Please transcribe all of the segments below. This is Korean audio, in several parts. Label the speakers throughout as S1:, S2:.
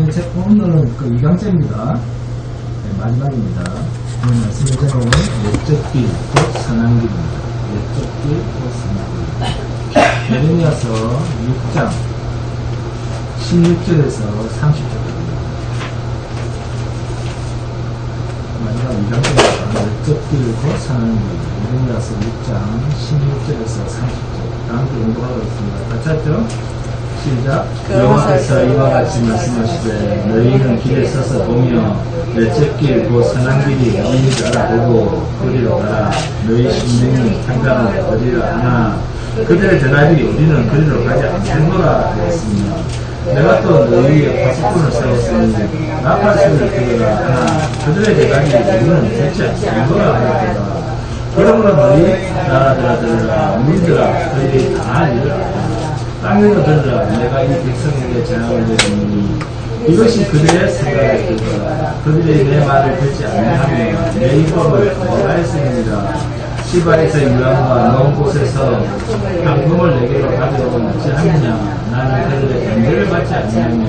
S1: 오늘은 그 2강째입니다. 네, 마지막입니다. 오늘 말씀을 제목은 내적 길, 곧 선한길입니다. 내적 길, 곧 선한길. 예레미야서 6장 16절에서 30절입니다. 마지막 2강째입니다. 내적 길, 곧 선한길. 예레미야서 6장 16절에서 30절. 다음 주 공부하고 있습니다. 같이 했죠? 시작. 여호와께서 이와 같이 말씀하시되 너희는 길에 서서 보며 내적 길 곧 선한 길이 어디인지 알아보고 거리로 가라. 너희 심령이 판단을 어디로 하나 그들의 대답이 우리는 거리로 가지 않겠노라 하였습니다. 내가 또 너희의 파수꾼을 세웠으니 나팔소리를 들으라 하나 그들의 대답이 우리는 듣지 않겠노라 하였다. 그러므로 너희 나라들아 들으라. 물들아 너희 다 이르라. 땅에서 들으라. 내가 이 백성에게 재앙을 내리니 이것이 그들의 생각을 들으라. 그들이 내 말을 듣지 않으면 내 율법을 내가 했습니다. 시바에서 유황과 먼 곳에서 향품을 내게로 가져오면 어찌하느냐. 나는 그들의 견제를 받지 않으며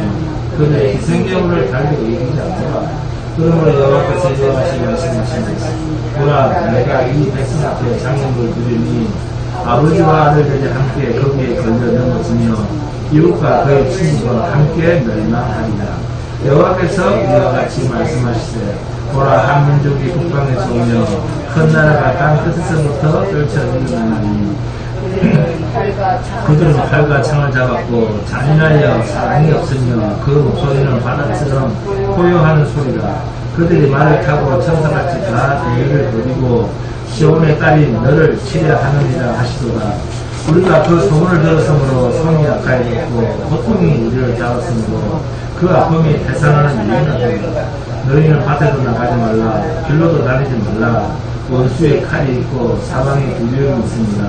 S1: 그들의 희생제물을 달리고 이기지 않노라. 그러므로 여호와께서 이와 같이 말씀하시니 보라 내가 이 백성 앞에 장막을 두리니 아버지와 아들들이 함께 거기에 걸려 넘어지며 이웃과 그의 친구가 함께 멸망하리라. 여호와께서 이와 같이 말씀하시되 보라 한 민족이 북방에서 오며 큰 나라가 땅 끝에서부터 떨쳐 일어나니 그들은 칼과 창을 잡았고 잔인하여 사랑이 없으며 그 목소리는 바다처럼 포효하는 소리라. 그들이 말을 타고 천사같이 다 대열을 벌이고 시온의 딸이 너를 치려하느니라 하시도다. 우리가 그 소문을 들었으므로 손이 약하여졌고 고통이 우리를 잡았으므로 그 아픔이 해산하는 이유는 되리라. 너희는 밭에도 나가지 말라. 길로도 다니지 말라. 원수의 칼이 있고 사방에 불륜이 있습니다.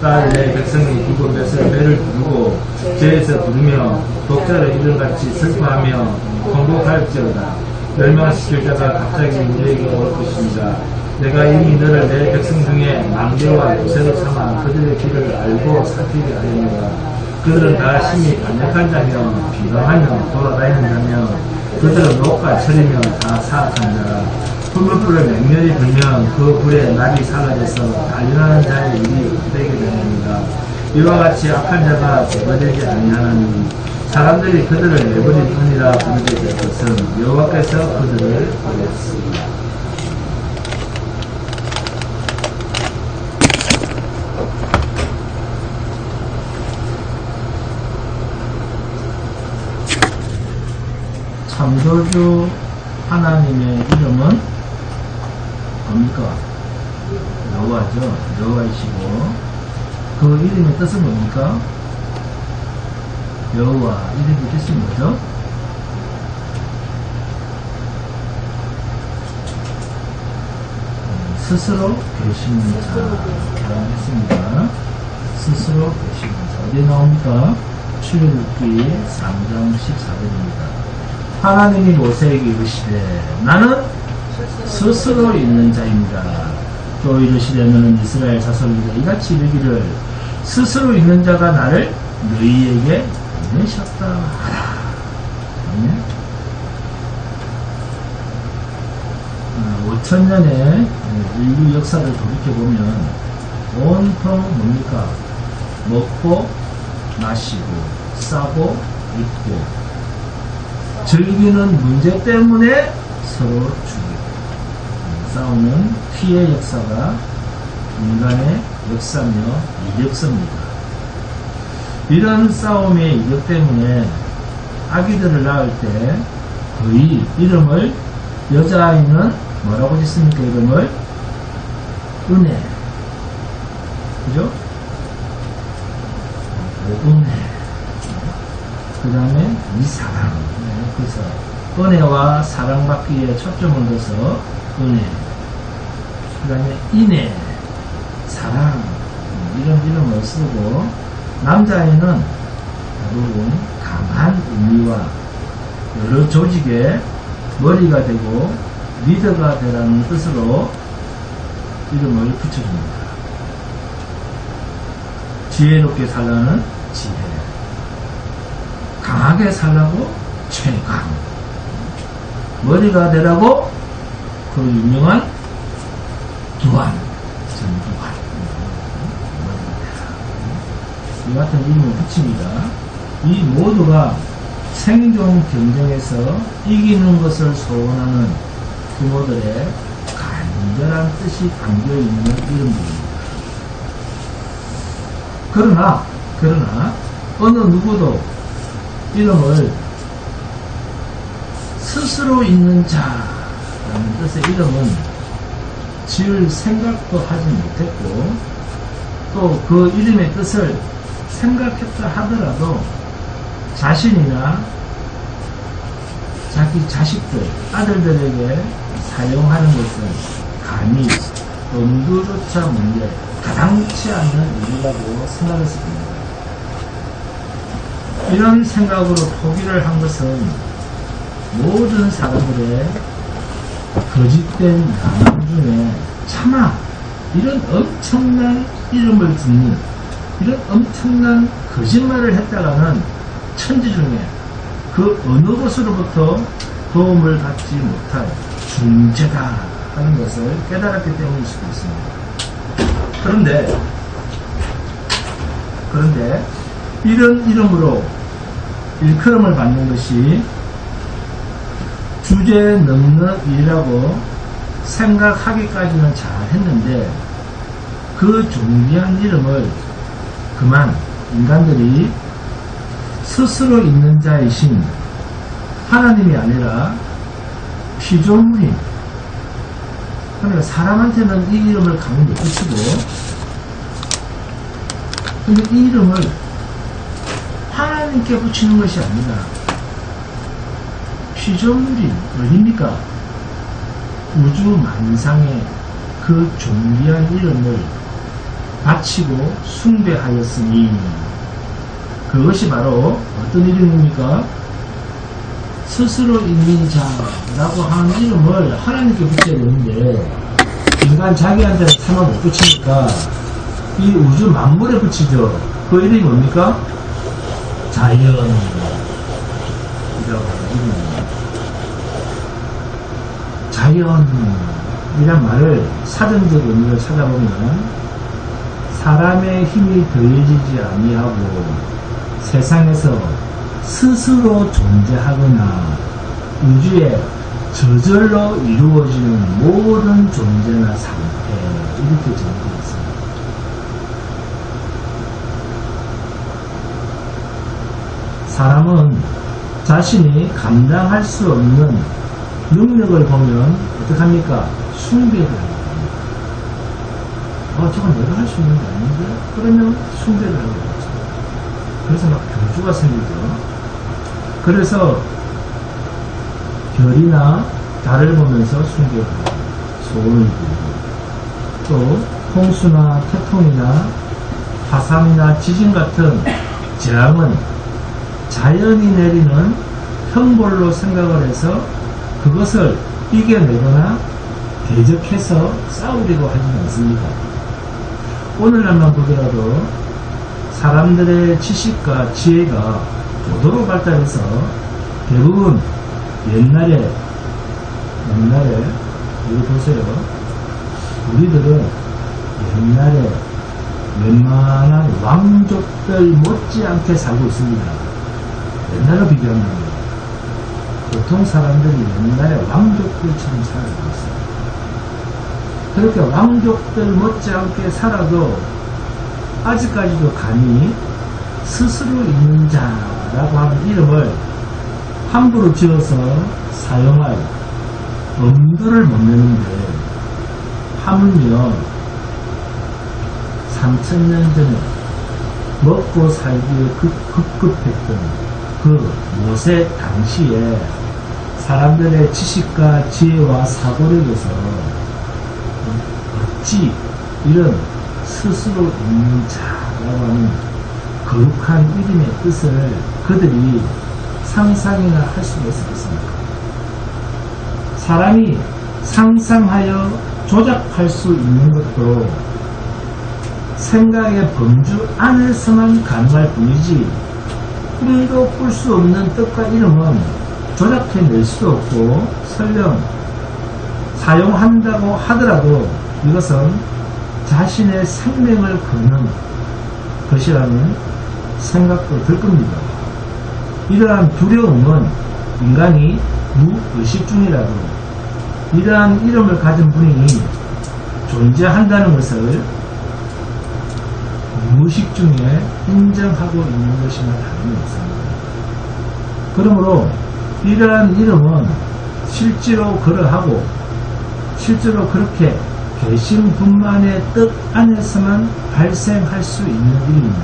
S1: 딸 내 백성이 굵은 뱃을 배를 두르고 죄에서 부르며 독자를 이들같이 슬퍼하며 통곡할지어다. 멸망시킬 자가 갑자기 우리에게 올 것입니다. 내가 이미 너를 내 백성 중에 망대와 요새로 삼아 그들의 길을 알고 살피게 하려니라. 그들은 다 심히 간약한 자며 비방하며 돌아다니는 자며 그들은 녹과 철이며 다 사악한 자라. 풀무불을 맹렬히 불면 그 불에 날이 사라져서 달려나는 자의 일이 되게 되느니라. 이와 같이 악한 자가 제거되지 아니하나니 사람들이 그들을 내버릴 뿐이라 부르게 될 것은 여호와께서 그들을 버렸습니다. 창조주 하나님의 이름은 뭡니까? 여호와죠. 여호와이시고 그 이름의 뜻은 뭡니까? 여호와 이름의 뜻이 뭐죠? 스스로 계시는 자라고 했습니다. 스스로 계시는 자. 어디에 나옵니까? 출애굽기 3장 14절입니다. 하나님이 모세에게 이르시되 나는 스스로 있는 자입니다. 또 이르시되 너는 이스라엘 자손에게 이같이 이르기를 스스로 있는 자가 나를 너희에게 보내셨다 하라. 아멘. 5천년의 인류 역사를 돌이켜보면 온통 뭡니까? 먹고 마시고 싸고 입고 즐기는 문제 때문에 서로 죽이고 싸우는 피해 역사가 인간의 역사며 이력서입니다. 이런 싸움의 이력 때문에 아기들을 낳을 때 거의 이름을 여자아이는 뭐라고 짓습니까? 이름을 은혜, 그죠? 은혜, 그 다음에 이사랑. 그래서 은혜와 사랑받기에 초점을 둬서 은혜, 그 다음에 인애, 사랑 이런 이름을 쓰고 남자아이는 대부분 강한 의미와 여러 조직의 머리가 되고 리더가 되라는 뜻으로 이름을 붙여줍니다. 지혜롭게 살라는 지혜, 강하게 살라고 최강. 머리가 되라고 그 유명한 두한, 전두환. 이 같은 이름을 붙입니다. 이 모두가 생존 경쟁에서 이기는 것을 소원하는 부모들의 간절한 뜻이 담겨있는 이름들입니다. 그러나 어느 누구도 이름을 스스로 있는 자라는 뜻의 이름은 지을 생각도 하지 못했고, 또 그 이름의 뜻을 생각했다 하더라도 자신이나 자기 자식들, 아들들에게 사용하는 것은 감히 엄두조차 못내 가당치 않는 일이라고 생각했을 겁니다. 이런 생각으로 포기를 한 것은 모든 사람들의 거짓된 야망 중에 차마 이런 엄청난 이름을 듣는, 이런 엄청난 거짓말을 했다가는 천지 중에 그 어느 곳으로부터 도움을 받지 못할 중재다 하는 것을 깨달았기 때문일 수도 있습니다. 그런데 이런 이름으로 일컬음을 받는 것이 주제에 넘는 일이라고 생각하기까지는 잘했는데, 그 존귀한 이름을 그만 인간들이 스스로 있는 자이신 하나님이 아니라 피조물인, 그러니까 사람한테는 이 이름을 감히 못 붙이고, 근데 이 이름을 하나님께 붙이는 것이 아니라 피조물이 어딥니까? 우주 만상의 그 존귀한 이름을 바치고 숭배하였으니, 그것이 바로 어떤 이름입니까? 스스로 있는 자라고 하는 이름을 하나님께 붙여야 되는데, 인간 자기한테는 차마 못 붙이니까 이 우주 만물에 붙이죠. 그 이름이 뭡니까? 자연이라고 하는 이름입니다. 자연이란 말을 사전적 의미를 찾아보면 사람의 힘이 더해지지 아니하고 세상에서 스스로 존재하거나 우주에 저절로 이루어지는 모든 존재나 상태, 이렇게 정의되어 있습니다. 사람은 자신이 감당할 수 없는 능력을 보면 어떡합니까? 숭배를 합니다. 저건 내가 할 수 있는 게 아닌데? 그러면 숭배를 하게 되죠. 그래서 막 교주가 생기죠. 그래서 별이나 달을 보면서 숭배를 하고 소원을 빌고, 또 홍수나 태풍이나 화산이나 지진 같은 재앙은 자연이 내리는 형벌로 생각을 해서 그것을 이겨내거나 대적해서 싸우려고 하지는 않습니다. 오늘날만 보더라도 사람들의 지식과 지혜가 고도로 발달해서 대부분 옛날에 여기 보세요. 우리들은 옛날에 웬만한 왕족들 못지않게 살고 있습니다. 옛날로 비교하면 보통 사람들이 옛날에 왕족들처럼 살고 있어요. 그렇게 왕족들 못지않게 살아도 아직까지도 감히 스스로 있는 자라고 하는 이름을 함부로 지어서 사용할 엄두를 못 내는데, 하물며 3000년 전에 먹고 살기에 급급했던 그 모세 당시에 사람들의 지식과 지혜와 사고력에서 어찌 이런 스스로 있는 자라고 하는 거룩한 이름의 뜻을 그들이 상상이나 할 수가 있었겠습니까? 사람이 상상하여 조작할 수 있는 것도 생각의 범주 안에서만 가능할 뿐이지, 꿈도 꿀 수 없는 뜻과 이름은 조작해낼 수도 없고 설령 사용한다고 하더라도 이것은 자신의 생명을 거는 것이라는 생각도 들 겁니다. 이러한 두려움은 인간이 무의식 중이라도 이러한 이름을 가진 분이 존재한다는 것을 무의식 중에 인정하고 있는 것이나 다름이 없습니다. 그러므로 이러한 이름은 실제로 그러하고 실제로 그렇게 계신분만의 뜻 안에서만 발생할 수 있는 일입니다.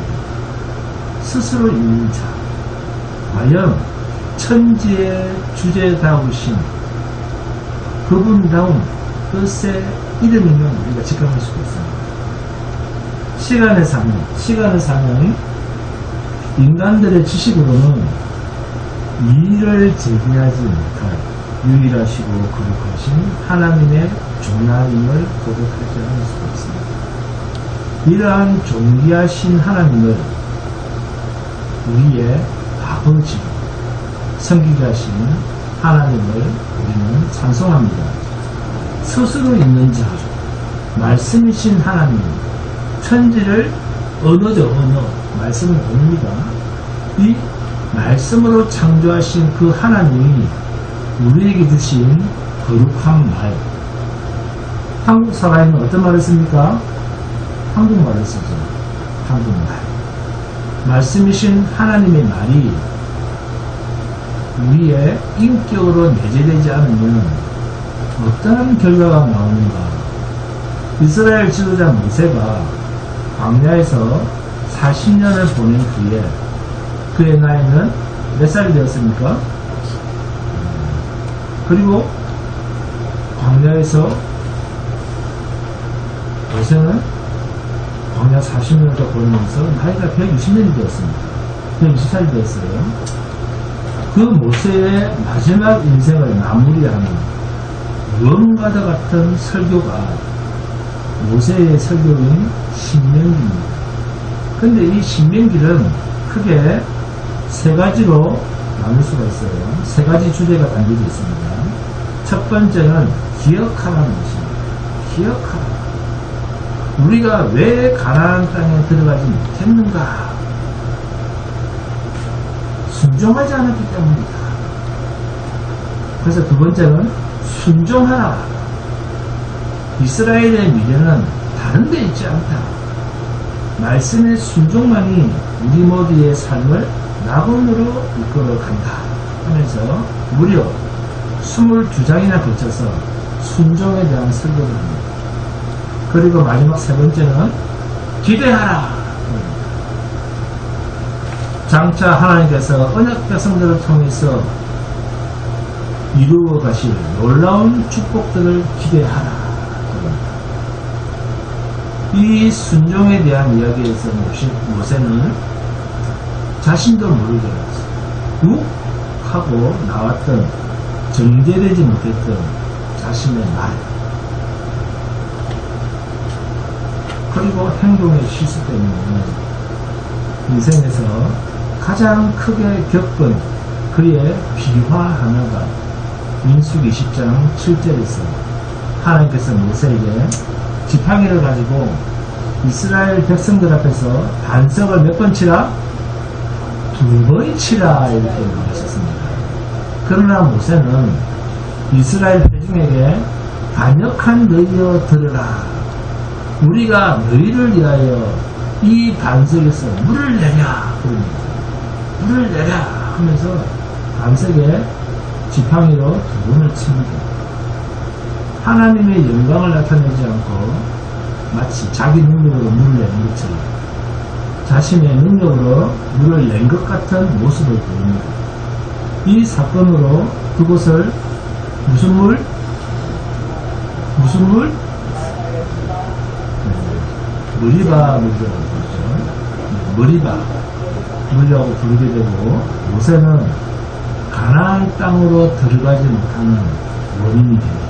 S1: 스스로 있는 자, 과연 천지의 주제다우신 그분다운 뜻의 이름이면 우리가 직감할 수가 있습니다. 시간의 상은 인간들의 지식으로는 이의를 제기하지 못할 유일하시고 거룩하신 하나님의 존귀함을 고백하지 않을 수가 있습니다. 이러한 존귀하신 하나님을 우리의 아버지로 섬기게 하신 하나님을 우리는 찬송합니다. 스스로 있는 자, 말씀이신 하나님, 천지를 언어죠, 언어. 말씀은 언어입니다. 이 말씀으로 창조하신 그 하나님이 우리에게 주신 거룩한 말. 한국 사가에는 어떤 말을 씁니까? 한국말을 쓰죠. 한국말. 말씀이신 하나님의 말이 우리의 인격으로 내재되지 않으면 어떤 결과가 나오는가? 이스라엘 지도자 모세가 광야에서 40년을 보낸 후에 그의 나이는 몇 살이 되었습니까? 그리고 광야에서 모세는 광야 40년을 보내면서 나이가 120년이 되었습니다. 120살이 되었어요. 그 모세의 마지막 인생을 마무리하는 무언가와 같은 설교가 모세의 설교인 신명기입니다. 근데 이 신명기는 크게 세 가지로 나눌 수가 있어요. 세 가지 주제가 담겨져 있습니다. 첫 번째는 기억하라는 것입니다. 기억하라. 우리가 왜 가나안 땅에 들어가지 못했는가? 순종하지 않았기 때문이다. 그래서 두 번째는 순종하라. 이스라엘의 미래는 다른 데 있지 않다. 말씀의 순종만이 우리 모두의 삶을 낙원으로 이끌어 간다 하면서 무려 22장이나 거쳐서 순종에 대한 설교를 합니다. 그리고 마지막 세 번째는 기대하라. 장차 하나님께서 언약 백성들을 통해서 이루어 가실 놀라운 축복들을 기대하라. 이 순종에 대한 이야기에서 모세는 자신도 모르게 욱 하고 나왔던 정제되지 못했던 자신의 말 그리고 행동의 실수 때문에 인생에서 가장 크게 겪은 그의 비화 하나가 민수기 20장 7절에서 하나님께서 모세에게 지팡이를 가지고 이스라엘 백성들 앞에서 반석을 몇 번 치라? 2번 치라 이렇게 말하셨습니다. 그러나 모세는 이스라엘 회중에게 반역한 너희여 들으라. 우리가 너희를 위하여 이 반석에서 물을 내랴. 물을 내랴 하면서 반석에 지팡이로 2번을 칩니다. 하나님의 영광을 나타내지 않고 마치 자기 능력으로 물을 내는 것처럼 자신의 능력으로 물을 낸 것 같은 모습을 보입니다. 이 사건으로 그곳을 무슨 물? 무슨 물? 머리바 물이라고 부르죠. 머리바 물이라고 부르게 되고 모세는 가나안 땅으로 들어가지 못하는 원인이 됩니다.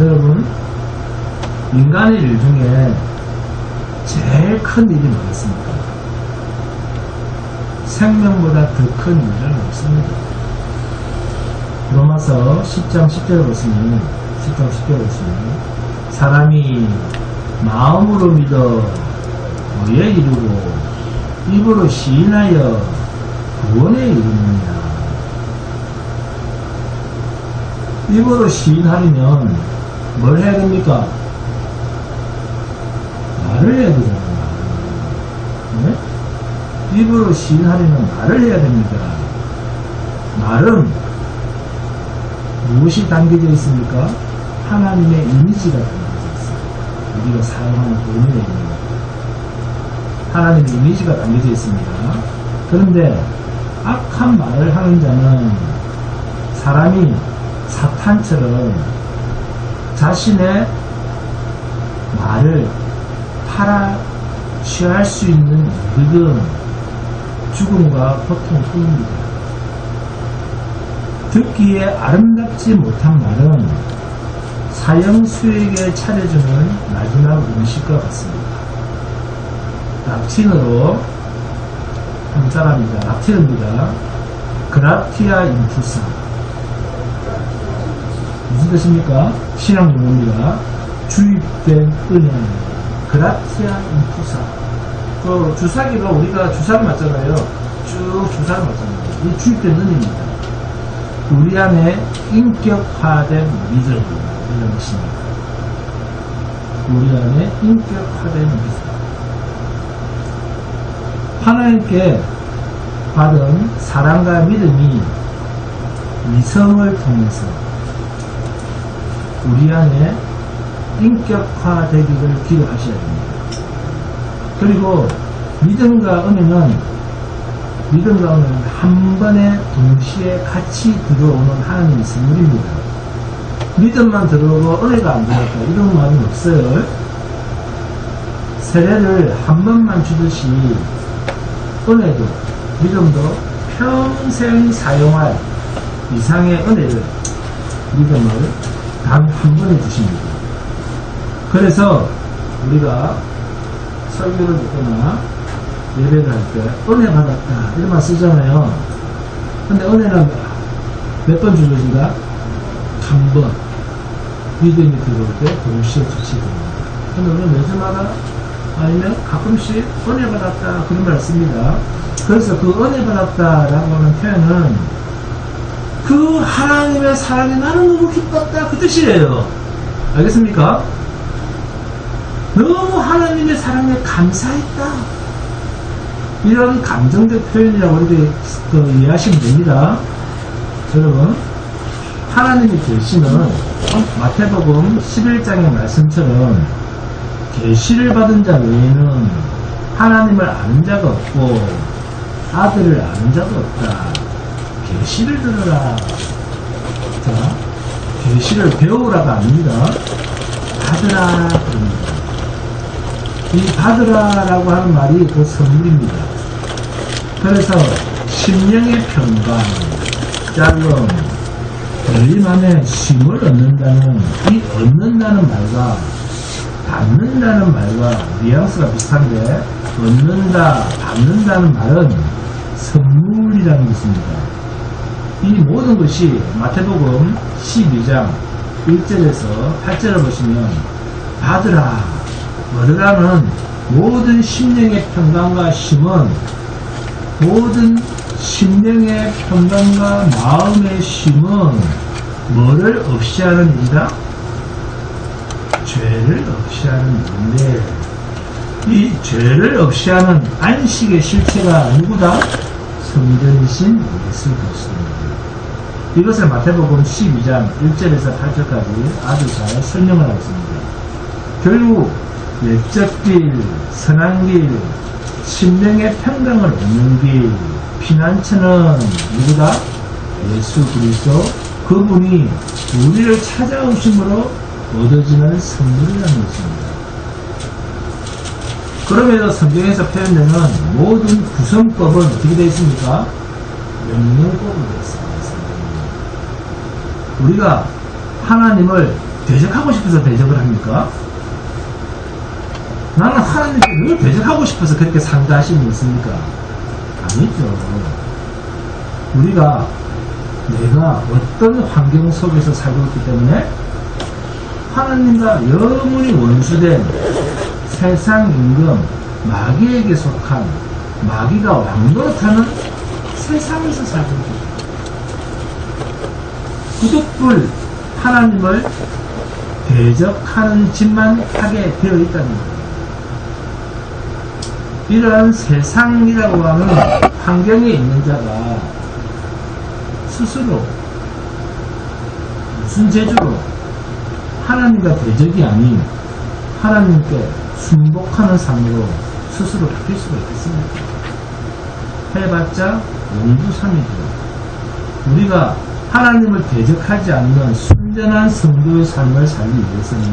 S1: 여러분, 인간의 일 중에 제일 큰 일이 뭐겠습니까? 생명보다 더 큰 일은 없습니다. 로마서 10장 10절을 보시면 사람이 마음으로 믿어 의에 이르고 입으로 시인하여 구원에 이르느니라. 입으로 시인하려면 뭘 해야 됩니까? 말을 해야 되잖아요. 네? 입으로 시인하려면 말을 해야 됩니다. 말은 무엇이 담겨져 있습니까? 하나님의 이미지가 담겨져 있어요. 우리가 사용하는 본문에 있는 하나님의 이미지가 담겨져 있습니다. 그런데 악한 말을 하는 자는 사람이 사탄처럼 자신의 말을 팔아 취할 수 있는 이득은 죽음과 고통뿐입니다. 듣기에 아름답지 못한 말은 사형수에게 차려주는 마지막 음식과 같습니다. 라틴어로 한 사람입니다. 라틴어입니다. 그라티아 인투사. 무슨 뜻입니까? 신앙 용어입니다. 주입된 은혜. 그라티아 인투사. 그 주사기로 우리가 주사를 맞잖아요. 쭉 주사를 맞잖아요. 이 주입된 은혜입니다. 우리 안에 인격화된 믿음, 이런 것입니다. 우리 안에 인격화된 믿음. 하나님께 받은 사랑과 믿음이 이성을 통해서 우리 안에 인격화되기를 기도하셔야 됩니다. 그리고 믿음과 은혜는 한 번에 동시에 같이 들어오는 하나님의 선물입니다. 믿음만 들어오고 은혜가 안 들어왔다 이런 말은 없어요. 세례를 한 번만 주듯이 은혜도 믿음도 평생 사용할 이상의 은혜를 믿음을 단 한 번에 주십니다. 그래서 우리가 설교를 듣거나 예배를 할 때 은혜 받았다 이런 말 쓰잖아요. 근데 은혜는 몇 번 주어진다? 한 번. 믿음이 들어올 때 동시에 주시됩니다. 근데 우리는 매주마다 아니면 가끔씩 은혜 받았다 그런 말을 씁니다. 그래서 그 은혜 받았다라고 하는 표현은 그 하나님의 사랑이 나는 너무 기뻤다 그 뜻이에요. 알겠습니까? 너무 하나님의 사랑에 감사했다 이런 감정적 표현이라고 이렇게 이해하시면 됩니다. 여러분, 하나님의 계시는 마태복음 11장의 말씀처럼 계시를 받은 자 외에는 하나님을 아는 자가 없고 아들을 아는 자도 없다. 계시를 들으라. 자, 계시를 배우라가 아닙니다. 받으라 그럽니다. 이 받으라라고 하는 말이 그 선물입니다. 그래서 심령의 평강, 짤름, 열림 안에 쉼을 얻는다는 이 얻는다는 말과 받는다는 말과 뉘앙스가 비슷한데 얻는다, 받는다는 말은 선물이라는 것입니다. 이 모든 것이 마태복음 12장 1절에서 8절을 보시면 받으라, 얻으라는 모든 심령의 평강과 쉼은 모든 심령의 평강과 마음의 쉼은 뭐를 없이 하는 일이다? 죄를 없이 하는 일인데 이 죄를 없이 하는 안식의 실체가 누구다? 성전이신 예수 그리스도입니다. 이것을 마태복음 12장 1절에서 8절까지 아주 잘 설명을 하고 있습니다. 결국 내적 길, 선한 길, 심령의 평강을 얻는 길, 피난처는 누구다? 예수 그리스도. 그분이 우리를 찾아오심으로 얻어지는 선물이라는 것입니다. 그럼에도 성경에서 표현되는 모든 구성법은 어떻게 되어 있습니까? 명령법으로 되어 있습니다. 우리가 하나님을 대적하고 싶어서 대적을 합니까? 나는 하나님께 늘 대적하고 싶어서 그렇게 상대하시는 분 있습니까? 아니죠. 우리가 내가 어떤 환경 속에서 살고 있기 때문에 하나님과 영원히 원수된 세상 임금 마귀에게 속한 마귀가 왕노릇하는 세상에서 살고 있습니다. 구독불 하나님을 대적하는 짓만 하게 되어 있다는 거예요. 이러한 세상이라고 하는 환경에 있는 자가 스스로 무슨 재주로 하나님과 대적이 아닌 하나님께 순복하는 삶으로 스스로 바뀔 수가 있겠습니까? 해봤자 용두삼이죠. 우리가 하나님을 대적하지 않는 순전한 성도의 삶을 살기 위해서는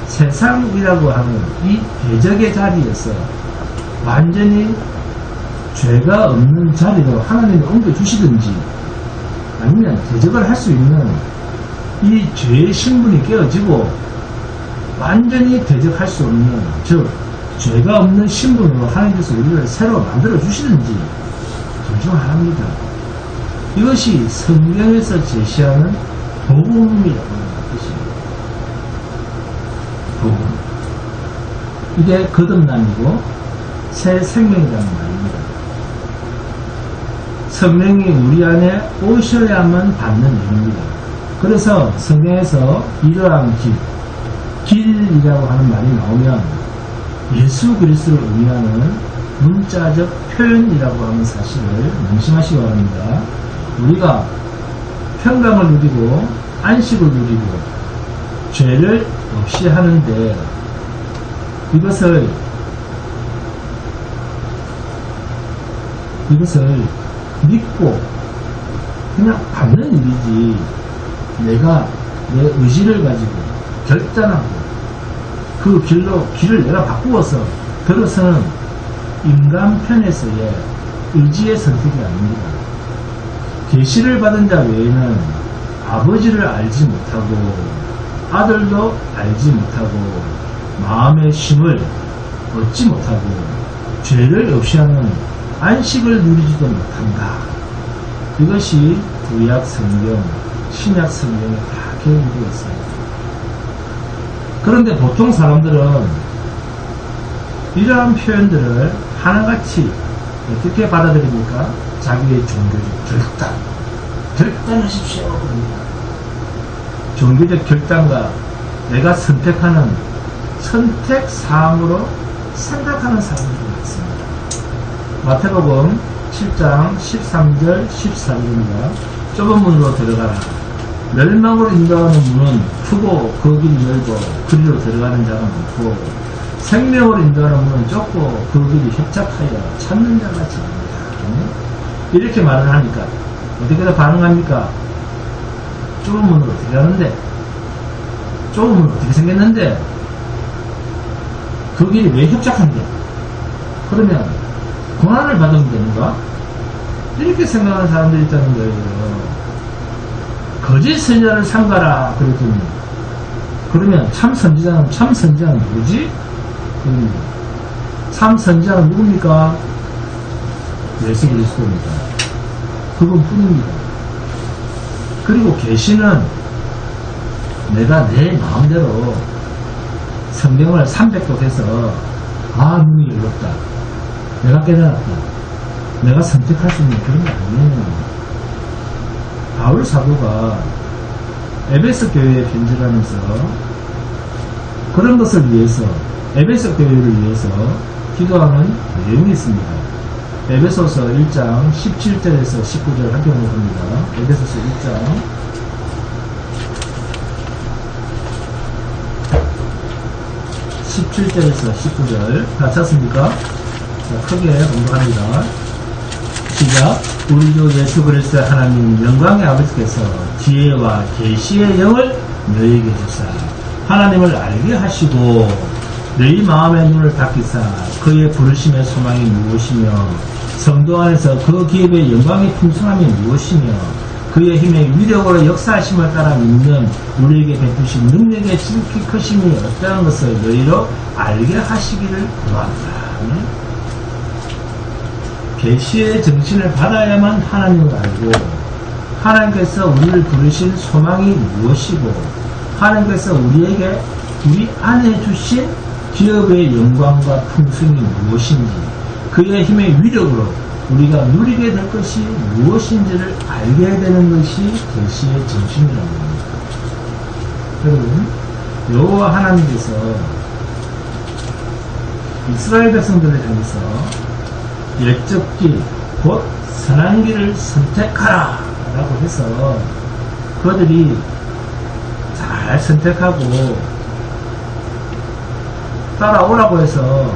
S1: 세상이라고 하는 이 대적의 자리에서 완전히 죄가 없는 자리로 하나님이 옮겨주시든지 아니면 대적을 할 수 있는 이 죄의 신분이 깨어지고 완전히 대적할 수 없는, 즉 죄가 없는 신분으로 하나님께서 우리를 새로 만들어 주시든지 둘 중 하나입니다. 이것이 성경에서 제시하는 복음이라고 하는 뜻입니다. 복음. 이게 거듭남이고 새 생명이라는 말입니다. 성령이 우리 안에 오셔야만 받는 일입니다. 그래서 성경에서 이러한 길이라고 하는 말이 나오면 예수 그리스도를 의미하는 문자적 표현이라고 하는 사실을 명심하시기 바랍니다. 우리가 평강을 누리고 안식을 누리고 죄를 없이 하는데 이것을 믿고 그냥 받는 일이지, 내가 내 의지를 가지고 결단하고 그 길을 내가 바꾸어서 들어서는 인간 편에서의 의지의 선택이 아닙니다. 계시를 받은 자 외에는 아버지를 알지 못하고 아들도 알지 못하고 마음의 쉼을 얻지 못하고 죄를 없이 하는 안식을 누리지도 못한다. 이것이 구약 성경, 신약 성경에 다 기록되어 있습니다. 그런데 보통 사람들은 이러한 표현들을 하나같이 어떻게 받아들입니까? 자기의 종교적 결단하십시오. 종교적 결단과 내가 선택하는 선택사항으로 생각하는 사람들이 많습니다. 마태복음 7장 13절 14절입니다. 좁은 문으로 들어가라. 멸망으로 인도하는 문은 크고 그 길이 넓고 그리로 들어가는 자가 많고 생명으로 인도하는 문은 좁고 그 길이 협착하여 찾는 자가 적습니다. 이렇게 말을 하니까 어떻게 반응합니까? 좁은 문으로 들어가는데, 좁은 문으로 어떻게 생겼는데 그 길이 왜 협착한데? 그러면 고난을 받으면 되는가? 이렇게 생각하는 사람들이 있다는 거예요. 거짓 선지자를 삼가라 그랬더니, 그러면 참 선지자는 누구지? 참 선지자는 누굽니까? 예수 그리스도입니다. 그분뿐입니다. 그리고 계시는 내가 내 마음대로 성경을 300도 해서 눈이 열렸다, 내가 깨달았다, 내가 선택할 수 있는 그런 게 아니에요. 바울 사도가 에베소 교회에 편지를 하면서 그런 것을 위해서, 에베소 교회를 위해서 기도하는 내용이 있습니다. 에베소서 1장 17절에서 19절 함께 보겠습니다. 에베소서 1장 17절에서 19절 다 찾습니까? 자, 크게 공부합니다. 시작. 우리 주 예수 그리스도의 하나님 영광의 아버지께서 지혜와 계시의 영을 너희에게 주사 하나님을 알게 하시고 너희 마음의 눈을 닫기사 그의 부르심의 소망이 무엇이며 성도 안에서 그 기업의 영광의 풍성함이 무엇이며 그의 힘의 위력으로 역사하심을 따라 믿는 우리에게 베푸신 능력의 지극히 크심이 어떠한 것을 너희로 알게 하시기를 구한다. 계시의 정신을 받아야만 하나님을 알고, 하나님께서 우리를 부르신 소망이 무엇이고, 하나님께서 우리에게 우리 안에 주신 기업의 영광과 풍성이 무엇인지, 그의 힘의 위력으로 우리가 누리게 될 것이 무엇인지를 알게 되는 것이 계시의 정신이라고 합니다. 여러분, 여호와 하나님께서 이스라엘 백성들을 향해서 옛적 길, 곧 선한 길을 선택하라 라고 해서 그들이 잘 선택하고 따라오라고 해서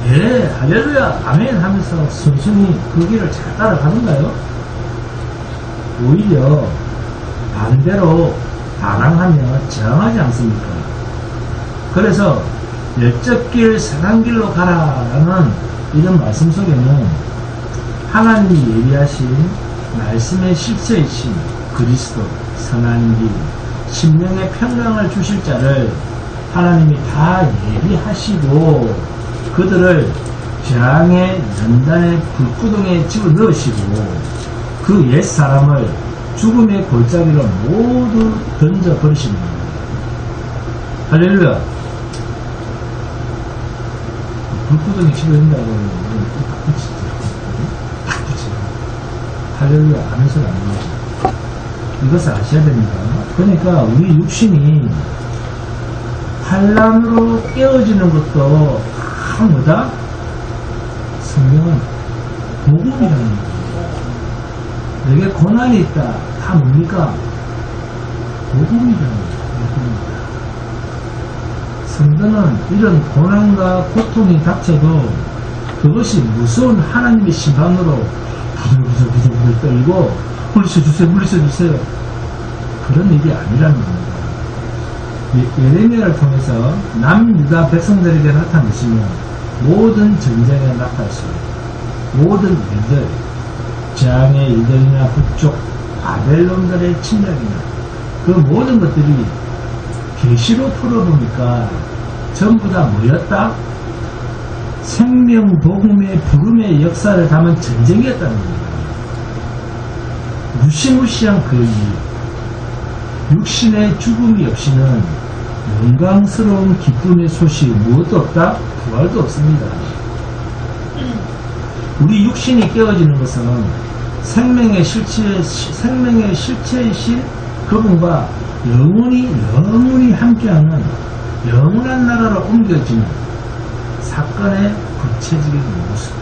S1: 예, 할렐루야, 아멘 하면서 순순히 그 길을 잘 따라가는가요? 오히려 반대로 반항하며 저항하지 않습니까? 그래서 옛적 길, 선한 길로 가라라는 이런 말씀 속에는 하나님이 예비하신 말씀의 실체이신 그리스도, 선한 길, 심령의 평강을 주실 자를 하나님이 다 예비하시고 그들을 재앙의 연단의 불구덩이에 집어넣으시고 그 옛사람을 죽음의 골짜기로 모두 던져버리십니다. 할렐루야. 불구덩이 집어넣는다고 딱 붙이죠. 딱 붙이죠. 할렐루야 하면서 안 나오죠. 이것을 아셔야 됩니다. 그러니까 우리 육신이 환난으로 깨어지는 것도 다 뭐다? 성경은 복음이라는 거예요. 내게 고난이 있다. 다 뭡니까? 복음이라는 거예요. 성도는 이런 고난과 고통이 닥쳐도 그것이 무서운 하나님의 심판으로 부들부들 떨고 물리쳐주세요, 물리쳐주세요. 그런 일이 아니라는 겁니다. 예레미야를 통해서 남유다 백성들에게 나타내시면 모든 전쟁에 나타나시고 모든 일들, 재앙의 일들이나 북쪽 바벨론들의 침략이나 그 모든 것들이 계시로 풀어보니까 전부 다 뭐였다? 생명복음의 부름의 역사를 담은 전쟁이었다는 겁니다. 무시무시한 그 일, 육신의 죽음이 없이는 영광스러운 기쁨의 소식 무엇도 없다? 부활도 없습니다. 우리 육신이 깨어지는 것은 생명의 실체이신 그분과 영원히 함께하는 영원한 나라로 옮겨지는 사건의 구체적인 모습,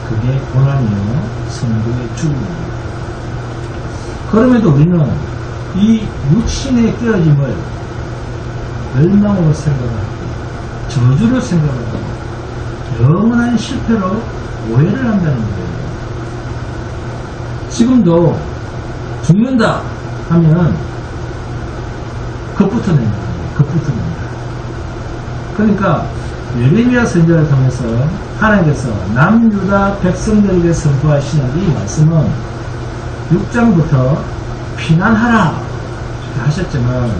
S1: 그게 고난이요 성도의 죽음입니다. 그럼에도 우리는 이 육신의 깨어짐을 멸망으로 생각하고 저주로 생각하고 영원한 실패로 오해를 한다는 거예요. 지금도 죽는다 하면 겁부터 낸다. 겁부터 낸다. 그러니까 예레미야 선지자를 통해서 하나님께서 남유다 백성들에게 선포하시는 이 말씀은 6장부터 피난하라 하셨지만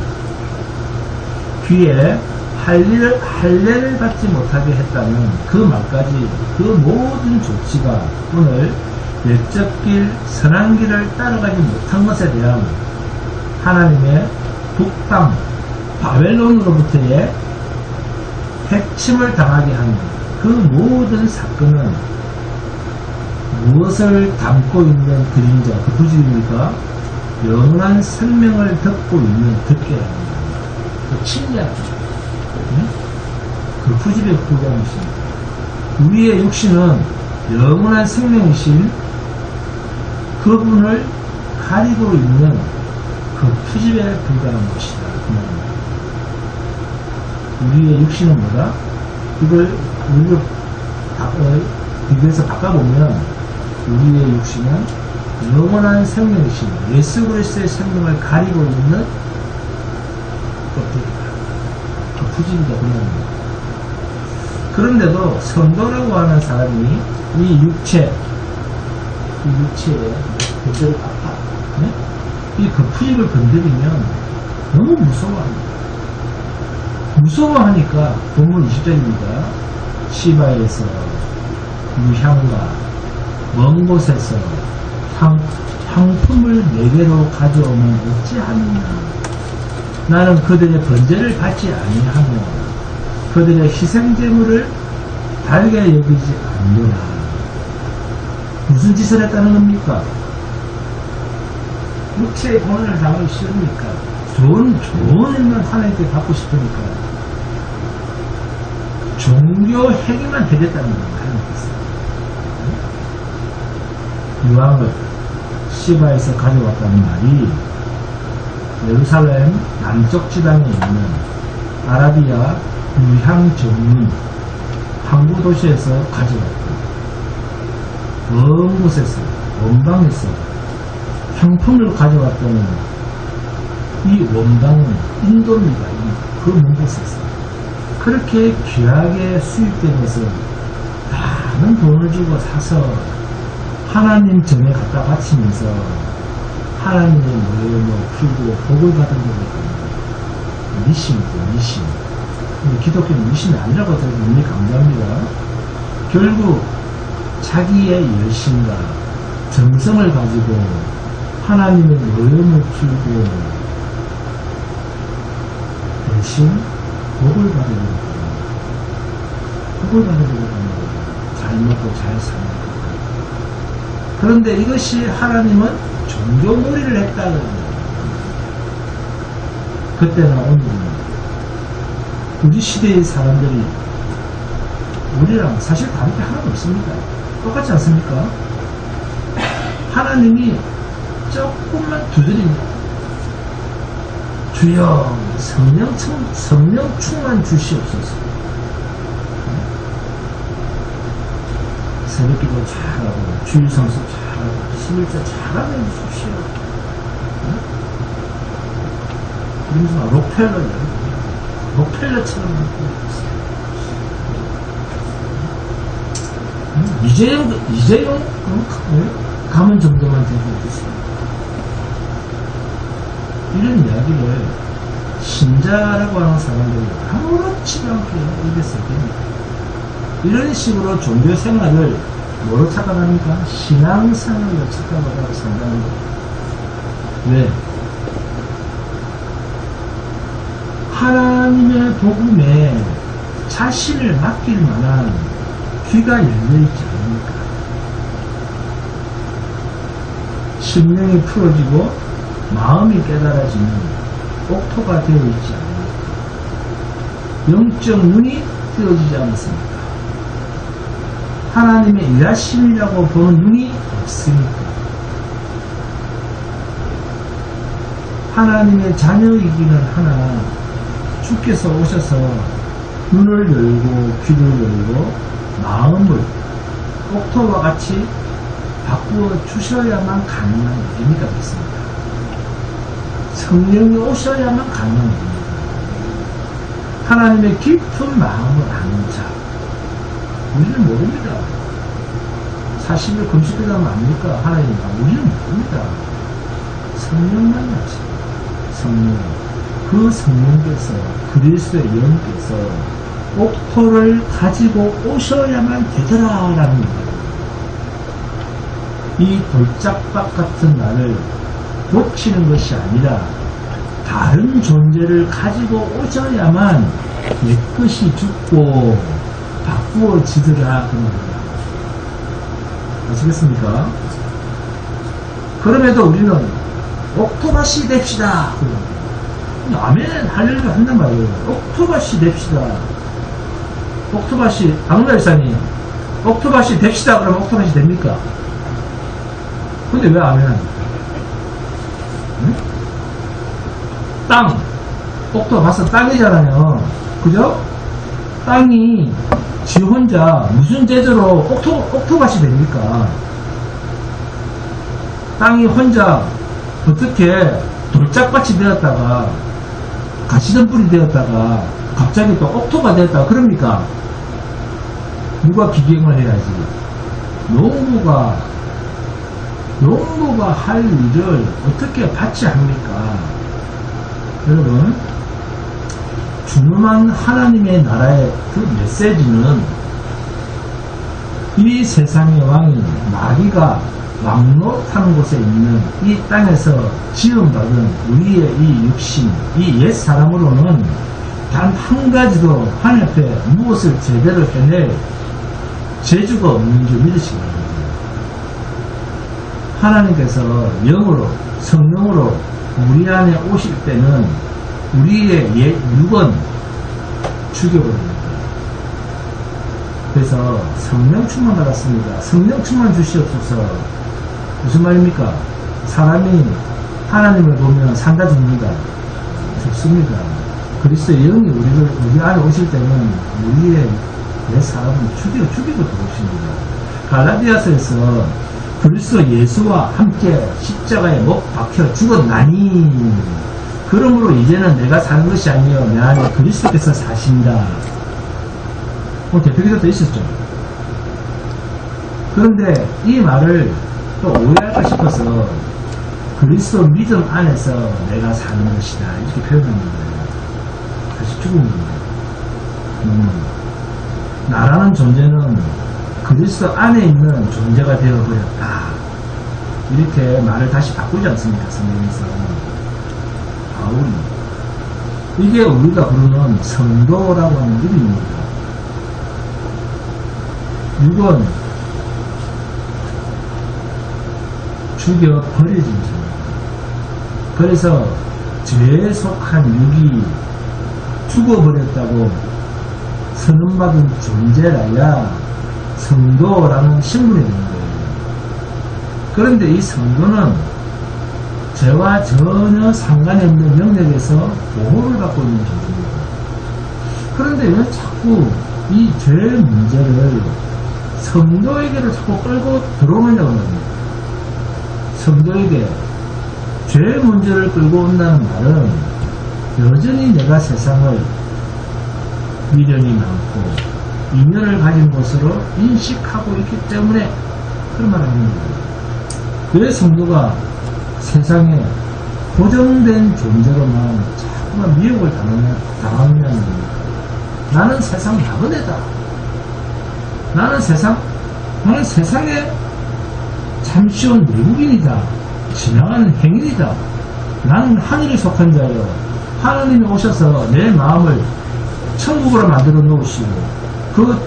S1: 귀에 할례를 받지 못하게 했다는 그 말까지 그 모든 조치가 오늘 옛적 길, 선한 길을 따라가지 못한 것에 대한 하나님의 북방 바벨론으로부터의 핵침을 당하게 하는 그 모든 사건은 무엇을 담고 있는 그림자, 그 부지입니까? 영원한 생명을 덮고 있는 덮개라는 겁니다. 그 침략, 그 부집의 불가능이십니다. 우리의 육신은 영원한 생명이신 그분을 가리고 있는 그 푸집에 불과한 것이다. 우리의 육신은 뭐다? 이걸 우리가 비교해서 바꿔보면 우리의 육신은 영원한 생명이신 예수 그리스도의 생명을 가리고 있는 껍데기다. 그 푸집이다. 그런데도 성도라고 하는 사람이 이 육체의 껍데기를 이 겉푸집을 건드리면 너무 무서워합니다. 무서워하니까 본문 20절입니다. 시바에서 유향과 먼 곳에서 향품을 내게로 가져오면 어찌하느냐. 나는 그들의 번제를 받지 아니하며 그들의 희생제물을 달게 여기지 않노라. 무슨 짓을 했다는 겁니까? 육체의 본을 당하기 싫으니까, 좋은 일만 하나님께 받고 싶으니까 종교 행위만 해줬다는 겁니다. 하나님께서 유황을 시바에서 가져왔다는 말이 예루살렘 남쪽 지방에 있는 아라비아 유향 전문 항구 도시에서 가져왔다. 먼 곳에서, 원방에서 향품을 가져왔다는 이 원방은 인도입니다. 그 먼 곳에서 그렇게 귀하게 수입된 것을 많은 돈을 주고 사서 하나님 전에 갖다 바치면서 하나님의 모임을 풀고 복을 받은 거거든요. 미신이죠, 미신. 근데 기독교는 미신이 아니라고 해서 너무 감사합니다. 결국 자기의 열심과 정성을 가지고 하나님의 모임을 풀고 대신 복을 받으려고 합니다. 복을 받으려고 합니다. 잘 먹고 잘 사는 것. 그런데 이것이 하나님은 종교놀이를 했다는 겁니다. 그때나 오늘은 우리 시대의 사람들이 우리랑 사실 다른 게 하나도 없습니다. 똑같지 않습니까? 하나님이 조금만 두드립니다. 주여 성령 충만 주시옵소서. 새벽기도 잘하고 주일 성수 잘하고 11자 잘하게 해주십시오. 그러면서 록펠러처럼 하고 있어요. 이재용 가면 정도만 되고 있어요. 이런 이야기를 신자라고 하는 사람들이 아무렇지도 않게 입에서 됩니다. 이런 식으로 종교 생활을 뭐로 착각합니까? 신앙생활로 착각하다고 생각합니다. 왜? 하나님의 복음에 자신을 맡길 만한 귀가 열려있지 않습니까? 심령이 풀어지고 마음이 깨달아지는 옥토가 되어 있지 않습니까? 영적 눈이 뜨어지지 않습니까? 하나님의 일하심이라고 보는 눈이 없으니까. 하나님의 자녀이기는 하나 주께서 오셔서 눈을 열고 귀를 열고 마음을 옥토와 같이 바꾸어 주셔야만 가능한 일이니까 그렇습니다. 성령이 오셔야만 가능한 일입니다. 하나님의 깊은 마음을 아는 자, 우리는 모릅니다. 40일 금식하면 압니까? 하나님과 우리는 모릅니다. 성령만 알지. 성령, 그 성령께서 그리스도의 영께서 옥토를 가지고 오셔야만 되더라라는 거예요. 이 돌짝박 같은 나를 고치는 것이 아니라 다른 존재를 가지고 오셔야만 내 것이 죽고 바꾸어지더라 그 말이야. 아시겠습니까? 그럼에도 우리는 옥토바시 됩시다. 아멘 할렐루야 한단 말이에요. 옥토바시 됩시다. 옥토바시 박노일사님 옥토바시 됩시다 그러면 옥토바시 됩니까? 근데 왜 아멘 합니까? 응? 땅 옥토바스 땅이잖아요. 그죠? 땅이 지 혼자 무슨 제대로 옥토바시 됩니까? 땅이 혼자 어떻게 돌짝밭이 되었다가 가시덤불이 되었다가 갑자기 또 옥토가 되었다가 그럽니까? 누가 기경을 해야지. 농부가 할 일을 어떻게 받지 합니까? 여러분, 중요한 하나님의 나라의 그 메시지는 이 세상의 왕이 마귀가 왕노타는 곳에 있는 이 땅에서 지음받은 우리의 이 육신, 이 옛 사람으로는 단 한 가지도 하나님 앞에 무엇을 제대로 해낼 재주가 없는 줄 믿으시기 바랍니다. 하나님께서 영으로, 성령으로 우리 안에 오실 때는 우리의 옛 육은 죽여버립니다. 그래서 성령 충만 받았습니다. 성령 충만 주시옵소서. 무슨 말입니까? 사람이 하나님을 보면 산다 죽는다. 죽습니다. 그리스도의 영이 우리 안에 오실 때는 우리의 내 사람을 죽이고 들어오십니다. 갈라디아서에서 그리스도 예수와 함께 십자가에 못 박혀 죽었나니 그러므로 이제는 내가 사는 것이 아니요 내 안에 그리스도께서 사신다. 대표기도도 있었죠. 그런데 이 말을 또 오해할까 싶어서 그리스도 믿음 안에서 내가 사는 것이다 이렇게 표현하는 거예요. 다시 죽은 겁니다. 나라는 존재는 그리스도 안에 있는 존재가 되어버렸다. 이렇게 말을 다시 바꾸지 않습니까? 성경에서. 바울이. 이게 우리가 부르는 성도라고 하는 이름입니다. 육은 죽여버려진 존재. 그래서 죄에 속한 육이 죽어버렸다고 선언받은 존재라야 성도라는 신분이 되는 거예요. 그런데 이 성도는 죄와 전혀 상관이 없는 영역에서 보호를 받고 있는 존재입니다. 그런데 왜 자꾸 이 죄 문제를 성도에게로 자꾸 끌고 들어오느냐고 합니다. 성도에게 죄 문제를 끌고 온다는 말은 여전히 내가 세상을 미련이 많고 인연을 가진 것으로 인식하고 있기 때문에 그런 말을 합니다. 왜 성도가 세상에 고정된 존재로만 자꾸만 미혹을 당하느냐는 겁니다. 나는 세상 나그네다. 나는 세상에 잠시 온 외국인이다. 지나가는 행인이다. 나는 하늘에 속한 자여. 하나님이 오셔서 내 마음을 천국으로 만들어 놓으시고 그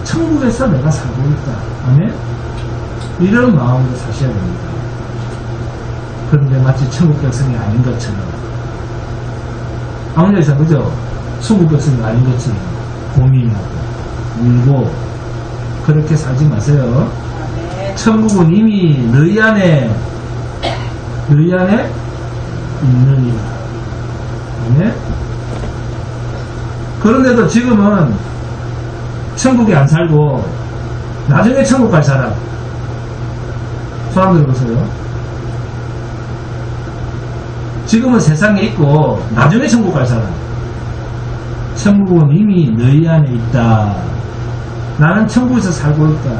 S1: 천국에서 내가 살고 있다. 아멘? 이런 마음으로 사셔야 됩니다. 그런데 마치 천국 백성이 아닌 것처럼 아무래도 그죠? 천국 백성이 아닌 것처럼 고민하고 울고 그렇게 살지 마세요. 천국은 이미 너희 안에 있느니라. 아멘? 그런데도 지금은 천국에 안 살고 나중에 천국 갈 사람 손 한번 들어보세요. 지금은 세상에 있고 나중에 천국 갈 사람. 천국은 이미 너희 안에 있다. 나는 천국에서 살고 있다.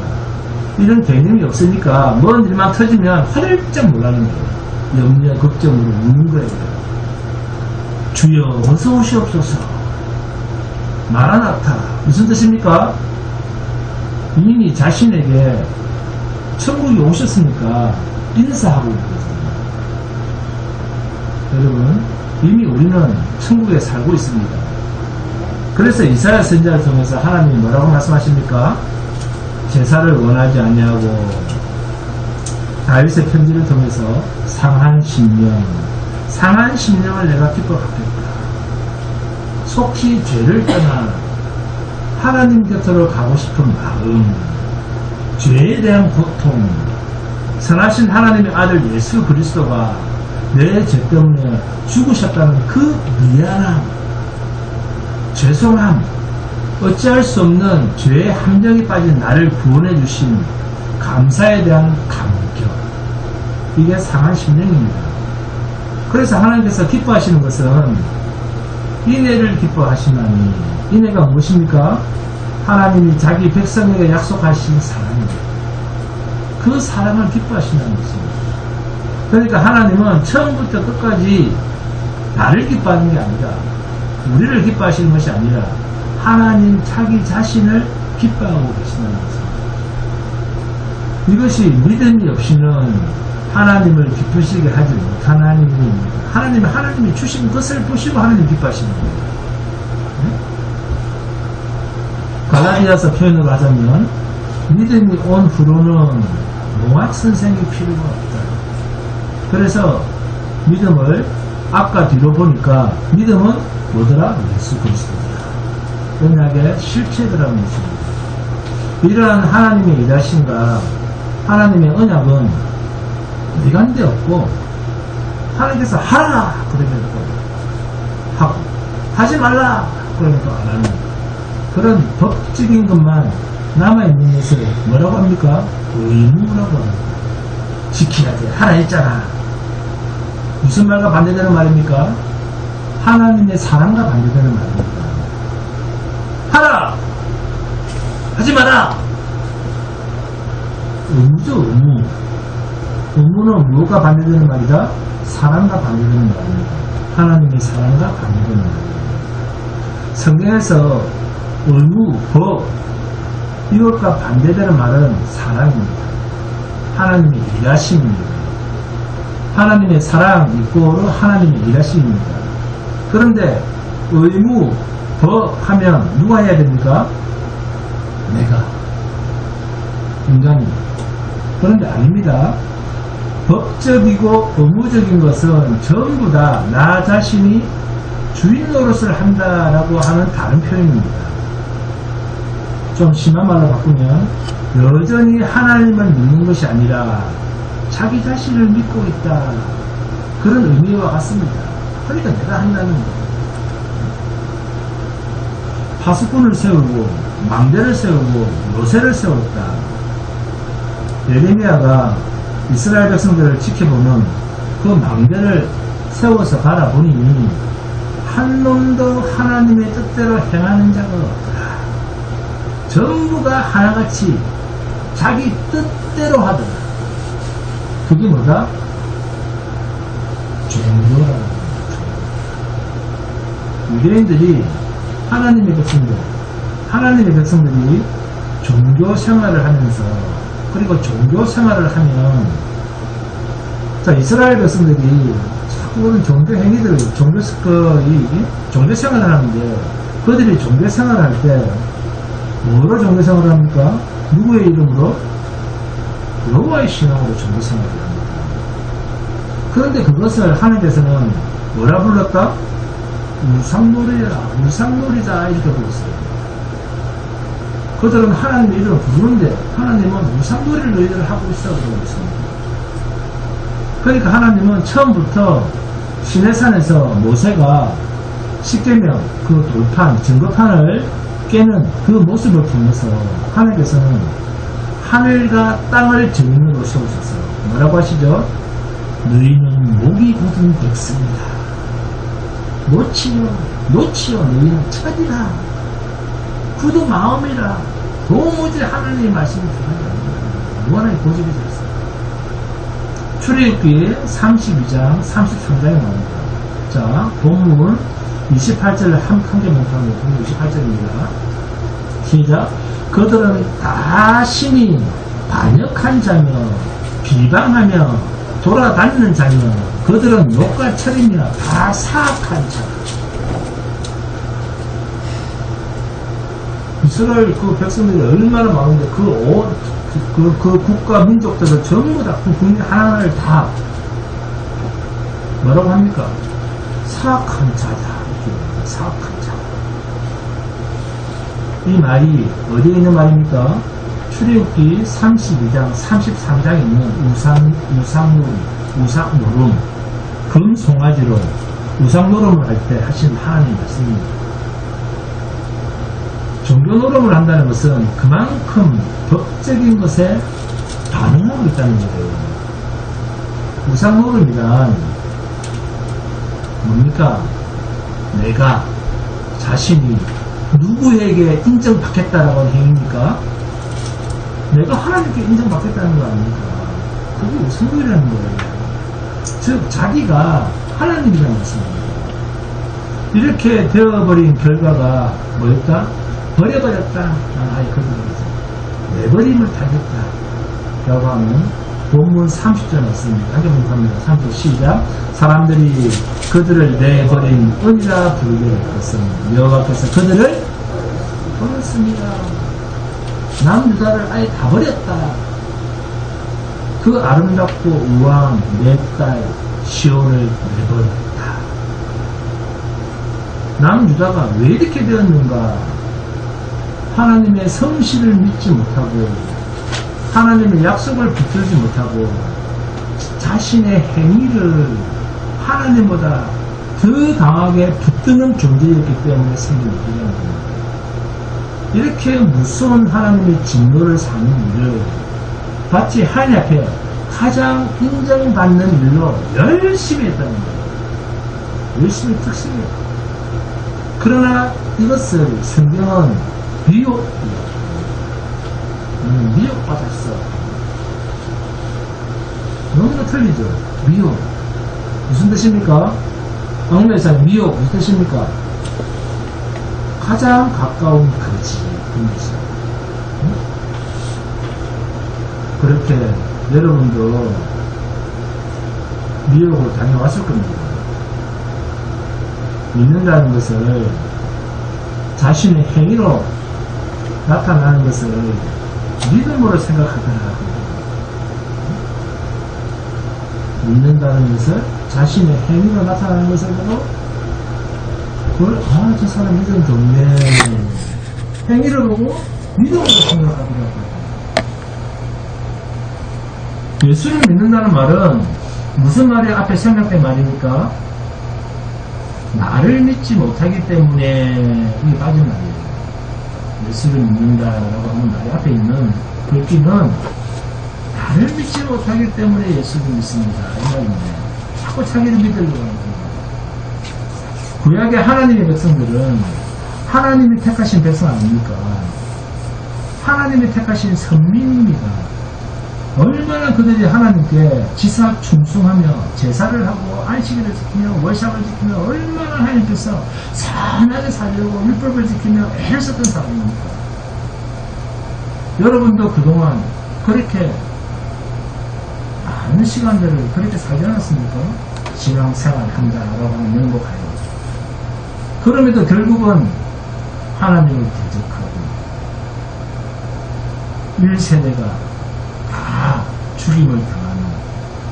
S1: 이런 개념이 없으니까 뭔 일만 터지면 화들짝 놀라는 거예요. 염려, 걱정으로 우는 거예요. 주여 어서 오시옵소서. 마라나타. 무슨 뜻입니까? 이미 자신에게 천국이 오셨으니까 인사하고 있거든요. 여러분, 이미 우리는 천국에 살고 있습니다. 그래서 이사야 선지자를 통해서 하나님이 뭐라고 말씀하십니까? 제사를 원하지 아니하고 다윗의 편지를 통해서 상한 심령을 내가 기뻐 갖겠다. 속히 죄를 떠나 하나님 곁으로 가고 싶은 마음, 죄에 대한 고통, 선하신 하나님의 아들 예수 그리스도가 내 죄 때문에 죽으셨다는 그 미안함, 죄송함, 어찌할 수 없는 죄의 함정에 빠진 나를 구원해 주신 감사에 대한 감격, 이게 상한 심령입니다. 그래서 하나님께서 기뻐하시는 것은 인애를 기뻐하시나니, 인애가 무엇입니까? 하나님이 자기 백성에게 약속하신 사랑입니다. 그 사랑을 기뻐하신다는 것입니다. 그러니까 하나님은 처음부터 끝까지 나를 기뻐하는 게 아니라, 우리를 기뻐하시는 것이 아니라 하나님 자기 자신을 기뻐하고 계신다는 것입니다. 이것이 믿음이 없이는 하나님을 기쁘시게 하지 못한 하나님입니다. 하나님이 주신 것을 보시고 하나님 기뻐하시는 겁니다. 갈라디아서 표현으로 하자면 믿음이 온 후로는 농학 선생이 필요가 없다. 그래서 믿음을 앞과 뒤로 보니까 믿음은 뭐더라? 예수 그리스도더라. 언약의 실체더라는 것입니다. 이러한 하나님의 일하심과 하나님의 언약은 미간데 없고 하나님께서 하라 그러면 또 하고 하지 말라 그러면 또 안 하는 그런 법적인 것만 남아있는 것을 뭐라고 합니까? 의무라고 합니다. 지켜야 돼. 하라 했잖아. 무슨 말과 반대되는 말입니까? 하나님의 사랑과 반대되는 말입니다. 하라! 하지 마라! 의무죠, 의무. 의무는 무엇과 반대되는 말이다? 사랑과 반대되는 말입니다. 하나님의 사랑과 반대되는 말입니다. 성경에서 의무, 법, 이것과 반대되는 말은 사랑입니다. 하나님의 일하심입니다. 하나님의 사랑 이꼬로 하나님의 일하심입니다. 그런데 의무, 법 하면 누가 해야 됩니까? 내가. 인간이. 그런데 아닙니다. 법적이고 의무적인 것은 전부 다 나 자신이 주인 노릇을 한다라고 하는 다른 표현입니다. 좀 심한 말로 바꾸면 여전히 하나님을 믿는 것이 아니라 자기 자신을 믿고 있다. 그런 의미와 같습니다. 그러니까 내가 한다는 거예요. 파수꾼을 세우고 망대를 세우고 요새를 세웠다. 예레미야가 이스라엘 백성들을 지켜보는 그 망대를 세워서 바라보니 한 놈도 하나님의 뜻대로 행하는 자가 없더라. 전부가 하나같이 자기 뜻대로 하더라. 그게 뭐다? 종교라는 거죠. 유대인들이 하나님의 백성들이 종교 생활을 하면서 그리고 종교 생활을 하면 자 이스라엘 백성들이 자꾸 종교 행위들 종교 생활을 하는데 그들이 종교 생활을 할 때 뭐로 종교 생활을 합니까? 누구의 이름으로? 여호와의 신앙으로 종교 생활을 합니다. 그런데 그것을 하나님께서는 뭐라 불렀다? 우상놀이다 이렇게 불렀어요. 그들은 하나님의 이름을 부르는데 하나님은 우상놀이를 너희들 하고 있어 그러고 있습니다. 그러니까 하나님은 처음부터 시내산에서 모세가 십계명 그 돌판 증거판을 깨는 그 모습을 보면서 하나님께서는 하늘과 땅을 증인으로 세우셨어요. 뭐라고 하시죠? 너희는 목이 굳은 백성이다. 놓치여 너희는 첫이라 구두 마음이라 도무지 하나님의 말씀을 들어가지 않는다. 무한하게 고집이 됐어요. 출애굽기 32장 33장에 나옵니다. 자 본문 28절을 한 개만 보면 28절입니다. 시작. 그들은 다 신이 반역한 자며 비방하며 돌아다니는 자며 그들은 욕과 철이며 다 사악한 자. 이스라엘 그 백성들이 얼마나 많은데 그 국가 민족들을 전부 다 그 국민 하나를 다 뭐라고 합니까? 사악한 자다. 사악한 자. 이 말이 어디에 있는 말입니까? 출애굽기 32장 33장에 있는 우상노름 금송아지로 우상노름을 할 때 하신 하나님 말씀입니다. 종교노름을 한다는 것은 그만큼 법적인 것에 반응하고 있다는 거예요. 우상노름이란 뭡니까? 내가 자신이 누구에게 인정받겠다라고 하는 행위입니까? 내가 하나님께 인정받겠다는 거 아닙니까? 그게 우상노름이라는 거예요. 즉 자기가 하나님이라는 것입니다. 이렇게 되어버린 결과가 뭐였다? 버려버렸다. 아예 그렇게 되죠. 내버림을 타겠다. 라고 하는 본문 30절 말씀입니다. 함께 봉독합니다. 30절 시작. 사람들이 그들을 내버린 은이라 부르게 될 것은 여호와께서 그들을 버렸습니다. 남유다를 아예 다 버렸다. 그 아름답고 우아한 내 딸 시온을 내버렸다. 남유다가 왜 이렇게 되었는가? 하나님의 성실을 믿지 못하고 하나님의 약속을 붙들지 못하고 자신의 행위를 하나님보다 더 강하게 붙드는 존재였기 때문에 생긴 일입니다. 이렇게 무서운 하나님의 진노를 사는 일을 마치 하나님 앞에 가장 인정받는 일로 열심히 했다는 거예요. 열심히 특심이에요. 그러나 이것을 성경은 미혹받았어. 너무나 틀리죠. 미혹. 무슨 뜻입니까? 영어에서 미혹 무슨 뜻입니까? 가장 가까운 거지. 그렇게 여러분도 미혹을 당해왔을 겁니다. 믿는다는 것을 자신의 행위로 나타나는 것을 믿음으로 생각하더라고요. 믿는다는 것을 자신의 행위로 나타나는 것을 보고 그걸 저 사람 믿음 좋네. 행위를 보고 믿음으로 생각하더라고요. 예수를 믿는다는 말은 무슨 말이 앞에 생각된 말입니까? 나를 믿지 못하기 때문에 이게 빠진 말이에요. 예수를 믿는다라고 하는 말이 앞에 있는 글귀는 나를 믿지 못하기 때문에 예수를 믿습니다. 이 말인데 자꾸 자기를 믿으려고 하는 거예요. 구약의 하나님의 백성들은 하나님이 택하신 백성 아닙니까? 하나님이 택하신 선민입니다. 얼마나 그들이 하나님께 지사 충성하며 제사를 하고 안식일을 지키며 월삭을 지키며 얼마나 하나님께서 선하게 살려고 율법을 지키며 애를 썼던 사람입니까? 여러분도 그동안 그렇게 많은 시간들을 그렇게 살지 않았습니까? 신앙생활 한다라고 하는 명복하여 그럼에도 결국은 하나님을 대적하고 1세대가 다 죽임을 당하는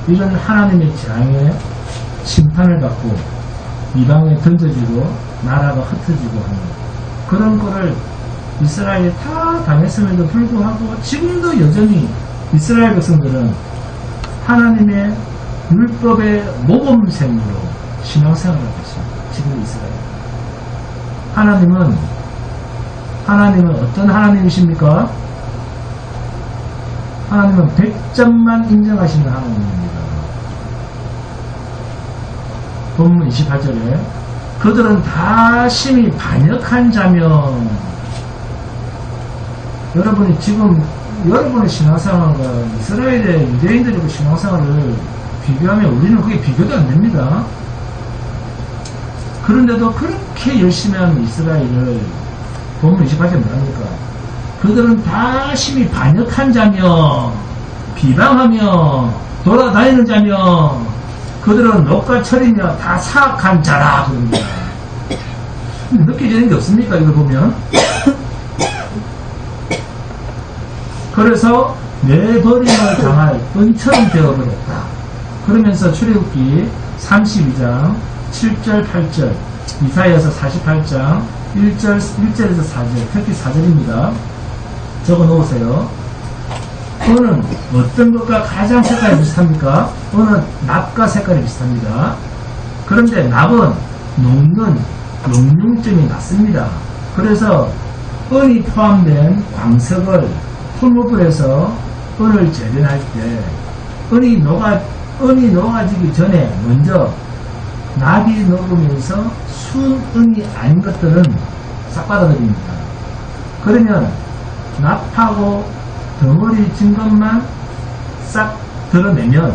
S1: 이런 하나님의 재앙에 심판을 받고 이방에 던져지고 나라가 흩어지고 하는 그런 거를 이스라엘이 다 당했음에도 불구하고 지금도 여전히 이스라엘 백성들은 하나님의 율법의 모범생으로 신앙생활을 하고 있습니다. 지금 이스라엘 하나님은 어떤 하나님이십니까? 하나님은 100점만 인정하시는 하나님입니다. 본문 28절에 그들은 다 심히 반역한 자며 여러분이 지금 여러분의 신앙생활과 이스라엘의 유대인들의 신앙생활을 비교하면 우리는 그게 비교도 안 됩니다. 그런데도 그렇게 열심히 하는 이스라엘을 본문 28절에 뭐합니까? 그들은 다 심히 반역한 자며 비방하며 돌아다니는 자며 그들은 녹과 철이며 다 사악한 자라 그럽니다. 느껴지는 게 없습니까? 이거 보면 그래서 내버림을 당할 은처럼 되어버렸다. 그러면서 출애굽기 32장 7절 8절 이사야서 48장 1절에서 4절 특히 4절입니다. 적어 놓으세요. 은은 어떤 것과 가장 색깔이 비슷합니까? 은은 납과 색깔이 비슷합니다. 그런데 납은 녹는 용융점이 낮습니다. 그래서 은이 포함된 광석을 풀무불 해서 은을 재련할 때 은이 녹아지기 전에 먼저 납이 녹으면서 순은이 아닌 것들은 싹 받아들입니다. 그러면 납하고 덩어리 진 것만 싹 드러내면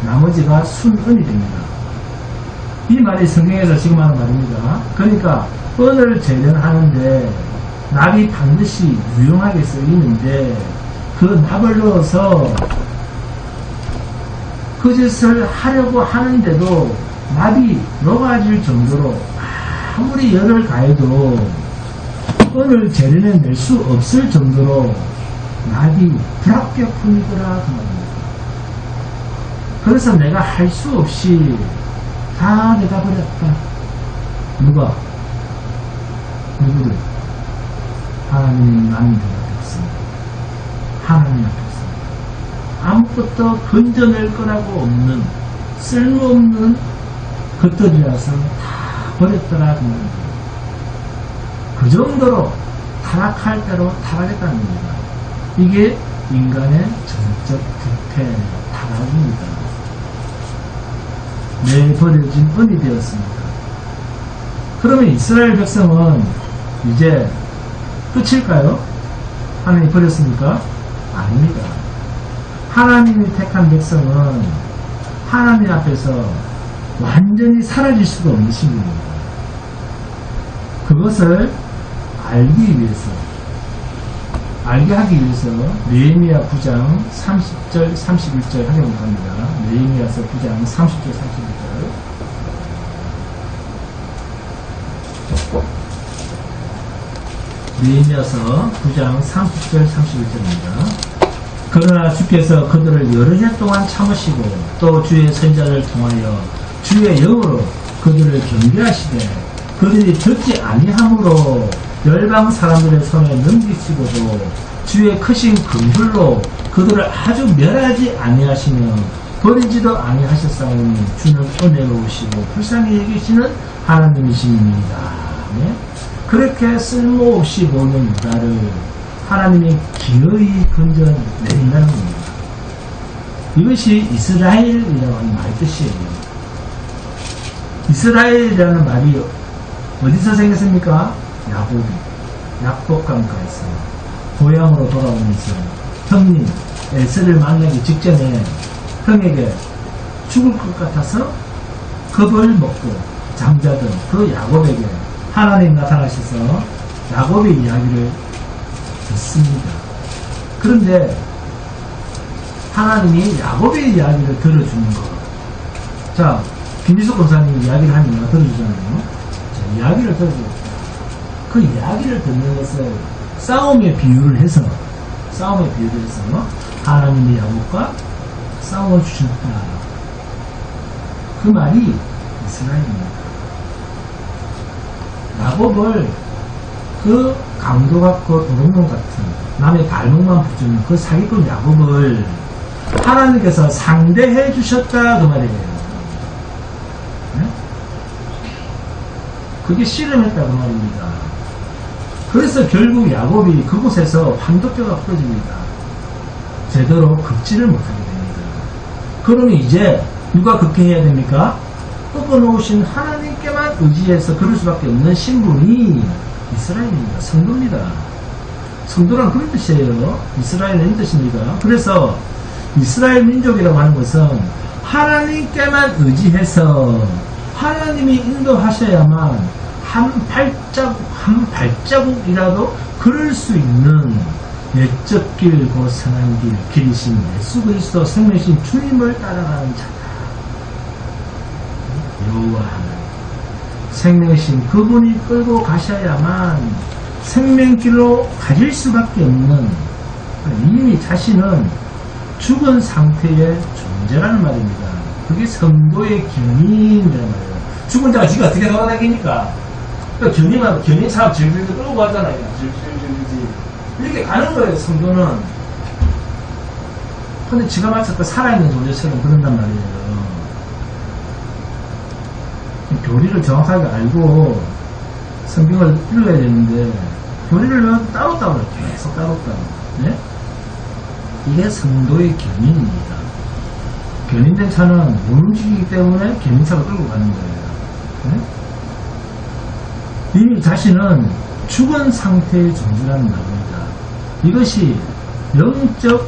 S1: 나머지가 순은이 됩니다. 이 말이 성경에서 지금 하는 말입니다. 그러니까 은을 재련하는데 납이 반드시 유용하게 쓰이는데 그 납을 넣어서 그 짓을 하려고 하는데도 납이 녹아질 정도로 아무리 열을 가해도 끈을 재려낼 수 없을 정도로 납이 불합격 뿐이더라 그 말입니다. 그래서 내가 할 수 없이 다 내가 버렸다. 누가? 누구들? 하나님 앞에서 하나님 앞에서 아무것도 건져낼 거라고 없는 쓸모없는 것들이라서 다 버렸더라 그 말입니다. 그 정도로 타락할 대로 타락했다는 겁니다. 이게 인간의 전적 부패 타락입니다. 내버려진 은이 되었습니다. 그러면 이스라엘 백성은 이제 끝일까요? 하나님이 버렸습니까? 아닙니다. 하나님이 택한 백성은 하나님 앞에서 완전히 사라질 수가 없는 신분입니다. 그것을 알게 하기 위해서 느헤미야 9장 30절 31절 하려고 합니다. 느헤미야서 9장 30절 31절 느헤미야서 9장 30절 31절입니다. 그러나 주께서 그들을 여러 해 동안 참으시고 또 주의 선자를 통하여 주의 영으로 그들을 경계하시되 그들이 듣지 아니함으로 열방 사람들의 손에 넘기시고도 주의 크신 긍휼로 그들을 아주 멸하지 아니하시며 버리지도 아니하셨사오니 주는 은혜로우시고 불쌍히 여기시는 하나님이십니다. 네? 그렇게 쓸모없이 보는 유다를 하나님이 기어이 건져내린다는 겁니다. 이것이 이스라엘이라고 하는 말 뜻이에요. 이스라엘이라는 말이 어디서 생겼습니까? 야곱이 약속강가에서 고향으로 돌아오면서 형님 에서를 만나기 직전에 형에게 죽을 것 같아서 겁을 먹고 잠자던 그 야곱에게 하나님 나타나셔서 야곱의 이야기를 듣습니다. 그런데 하나님이 야곱의 이야기를 들어주는 것. 자, 김비석 권사님이 이야기를 하니까 들어주잖아요. 자, 이야기를 들어주고 그 이야기를 듣는 것을 싸움에 비유를 해서 하나님이 야곱과 싸워주셨다. 그 말이 이스라엘입니다. 야곱을 그 강도 같고 도둑놈 같은 남의 발목만 붙이는 그 사기꾼 야곱을 하나님께서 상대해 주셨다 그 말이에요. 네? 그게 씨름했다 그 말입니다. 그래서 결국 야곱이 그곳에서 환도뼈가 부러집니다. 제대로 걷지를 못하게 됩니다. 그러면 이제 누가 극해해야 됩니까? 꺾어놓으신 하나님께만 의지해서 그럴 수밖에 없는 신분이 이스라엘입니다. 성도입니다. 성도란 그런 뜻이에요. 이스라엘은 이 뜻입니다. 그래서 이스라엘 민족이라고 하는 것은 하나님께만 의지해서 하나님이 인도하셔야만 한 발자국이라도 걸을 수 있는 옛적 길, 곧 선한 길, 길이신 예수 그리스도 생명이신 주님을 따라가는 자다. 여호와 하나님, 생명이신 그분이 끌고 가셔야만 생명길로 가질 수밖에 없는 이미 자신은 죽은 상태의 존재라는 말입니다. 그게 성도의 견인이라는 말이에요. 죽은 자가 지가 어떻게 돌아다닙니까? 그러니까 견인처럼 질질 끌고 가잖아요. 질질 이렇게 가는 거예요. 성도는. 근데 지가 마치 그 살아있는 존재처럼 그런단 말이에요. 교리를 정확하게 알고 성경을 읽어야 되는데 교리를 따로따로 계속 따로따로. 네? 이게 성도의 견인입니다. 견인된 차는 못 움직이기 때문에 견인차가 끌고 가는 거예요. 네? 이미 자신은 죽은 상태의 존재라는 말입니다. 이것이 영적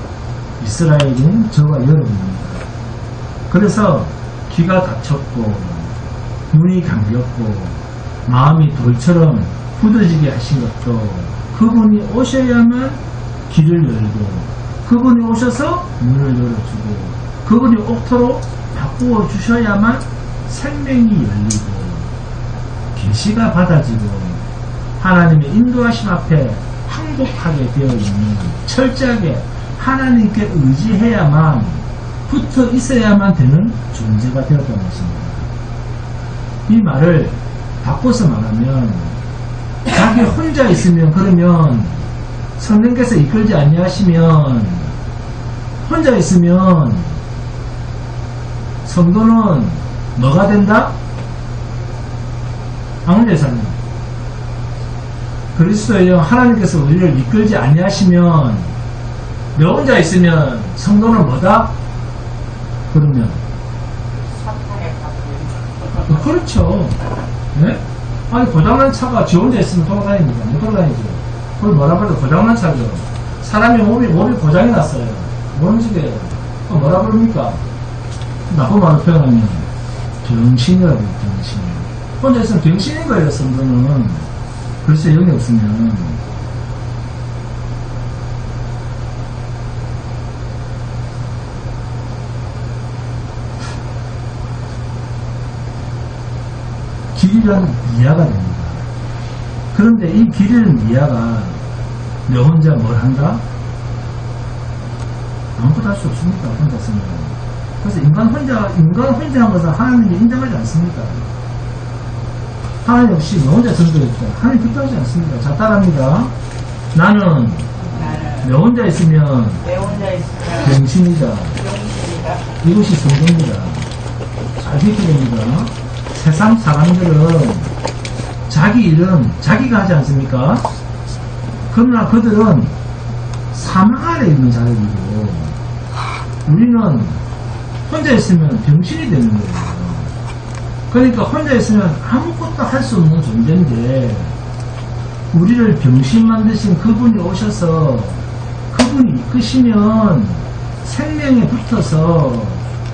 S1: 이스라엘인 저와 여러분입니다. 그래서 귀가 닫혔고 눈이 감겼고 마음이 돌처럼 굳어지게 하신 것도 그분이 오셔야만 길을 열고 그분이 오셔서 문을 열어주고 그분이 옥토로 바꾸어 주셔야만 생명이 열리고 계시가 받아지고 하나님의 인도하심 앞에 항복하게 되어 있는 철저하게 하나님께 의지해야만 붙어 있어야만 되는 존재가 되었다는 것입니다. 이 말을 바꿔서 말하면 자기 혼자 있으면 그러면 성령께서 이끌지 아니하시면 혼자 있으면 성도는 뭐가 된다? 혼자 사는 그리스도의 영 하나님께서 우리를 이끌지 아니하시면 너 혼자 있으면 성도는 뭐다? 그러면 그렇죠. 네? 아니 고장난 차가 지 혼자 있으면 돌아다닙니까? 못 돌아다니죠. 그걸 뭐라 그래도 고장난 차죠. 사람이 몸이 고장이 났어요. 뭔 식이에요? 뭐라 그럽니까? 나쁜 말로 표현하면 병신이라고 해요. 병신. 혼자 있으면 병신인 거예요. 성도는. 그래서 영이 없으면 길이란 이해가 됩니다. 그런데 이 길이란 이해가 너 혼자 뭘 한다? 아무것도 할 수 없습니다. 혼자 쓰면. 그래서 인간 혼자 한 것은 하나님이 인정하지 않습니다. 하나님 없이 너 혼자 전도했다. 하나님 그렇게 하지 않습니다. 자, 따라합니다. 나는 너 혼자 있으면 병신이다. 이것이 성경입니다. 잘 듣게 됩니다. 세상 사람들은 자기 일은 자기가 하지 않습니까? 그러나 그들은 사망 아래 있는 자들이고 우리는 혼자 있으면 병신이 되는 거예요. 그러니까 혼자 있으면 아무것도 할 수 없는 존재인데 우리를 병신 만드신 그분이 오셔서 그분이 이끄시면 생명에 붙어서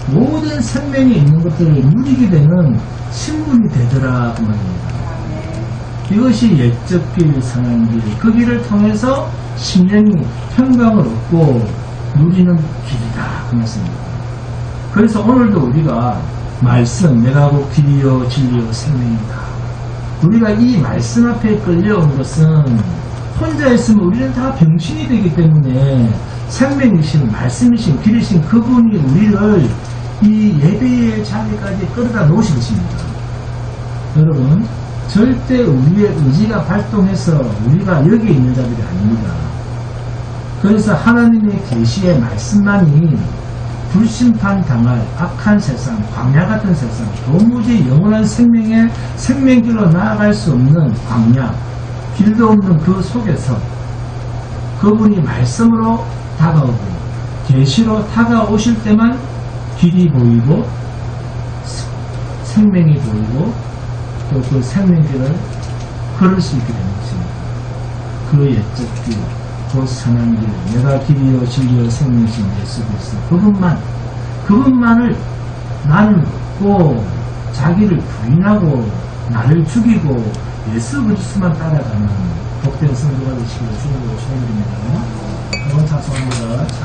S1: 모든 생명에 있는 것들을 누리게 되는 신분이 되더라 그 말입니다. 이것이 옛적 길, 선한 길, 그 길을 통해서 심령이 평강을 얻고 누리는 길이다 그 말씀입니다. 그래서 오늘도 우리가 말씀, 내가 곧 길이요 진리요 생명이다. 우리가 이 말씀 앞에 끌려온 것은 혼자 있으면 우리는 다 병신이 되기 때문에 생명이신 말씀이신 길이신 그분이 우리를 이 예배의 자리까지 끌어다 놓으신 것입니다. 여러분 절대 우리의 의지가 발동해서 우리가 여기 있는 자들이 아닙니다. 그래서 하나님의 계시의 말씀만이 불심판 당할 악한 세상, 광야 같은 세상, 도무지 영원한 생명의 생명길로 나아갈 수 없는 광야, 길도 없는 그 속에서 그분이 말씀으로 다가오고 계시로 다가오실 때만 길이 보이고 생명이 보이고 또 그 생명길을 걸을 수 있게 되는 것입니다. 그 옛적 길, 곧 선한 길, 내가 길이요 진리요 생명이신 예수 그리스도 그분만을 나를 믿고 자기를 부인하고 나를 죽이고 예수 그리스도만 따라가는 복된 성도가 되시기를 주님으로 축원드립니다. 여러분 찬송합니다.